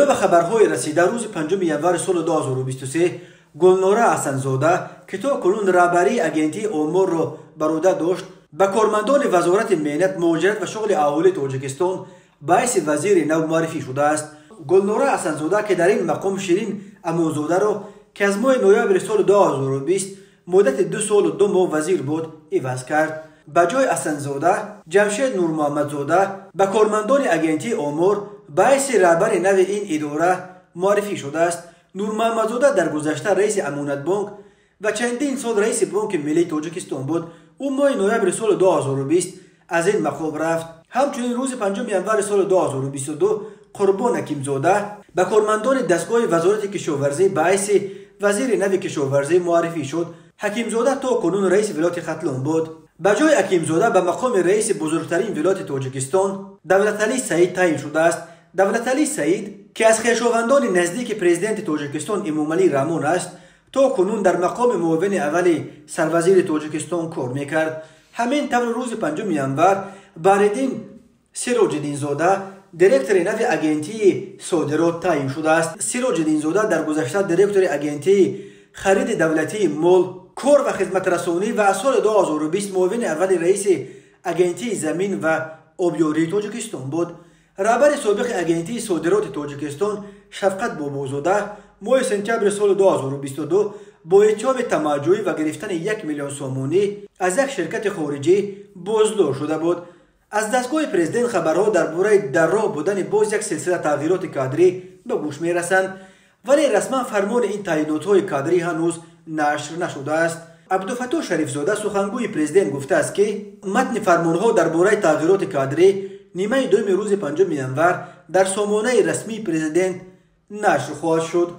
مطابق خبرهای رسیده روز 5 ینور سال 2023 گلنوره حسن‌زاده که تا کنون رهبری اگنتی امور را بر عهده داشت به کارمندان وزارت مهنت، مهاجرت و شغل اهالی تاجیکستان باعث وزیر نو معرفی شده است. گلنوره حسن‌زاده که در این مقام شیرین اموزاده را که از ماه نوامبر سال 2020 مدت 2 سال و 2 ماه وزیر بود عوض کرد. به جای حسن‌زاده جمشید نور محمدزاده به کارمندان اگنتی امور باعث رهبر نو این اداره معرفی شده است. نور محمدزاده در گذشته رئیس امانت بانک و چندین سال رئیس بانک ملی تاجیکستان بود. او ماه نوامبر سال 2020 از این مقام رفت. همچنین روز 5 ینور سال 2022 قربان حکیمزاده به کارمندان دستگاه وزارت کشاورزی باعث وزیر نو کشاورزی معرفی شد. حکیمزاده تا کنون رئیس ولایت ختلان بود. به جای حکیمزاده به مقام رئیس بزرگترین ولایت تاجیکستان دولتعلی سعید تعیین شده است. دولتعلی سعید که از خویشاوندان نزدیک پرزیدنت تاجیکستان امامعلی رحمان است تا کنون در مقام معاون اول سروزیر تاجیکستان کار میکرد. همین طور روز 5 ینور بردین سیراج‌الدین‌زاده دیرکتور نو اگنتی صادرات تعیین شده است. سیراج‌الدین‌زاده در گذشته دیرکتور اگنتی خرید دولتی مال، کار و خدمت رسانی و از سال 2020 معاون اول رئیس اگنتی زمین و آبیاری تاجیکستان بود. رهبر سابق اگنتی صادرات تاجیکستان شفقت بابازاده ماه سپتامبر سال 2022 با اتهام تمجید و گرفتن 1 میلیون سومانی از یک شرکت خارجی بازداشت شده بود. از دستگاه پرزیدنت خبرها درباره در راه بودن باز یک سلسله تغییرات کادری به گوش میرسند، ولی رسما فرمان این تعیینات‌های کادری هنوز نشر نشده است. عبدالفتاح شریفزاده سخنگوی پرزیدنت گفته است که متن فرمانها درباره تغییرات کادری نیمه دوم روز 5 ینور در سامانه رسمی پرزیدنت نشر خواهد شد.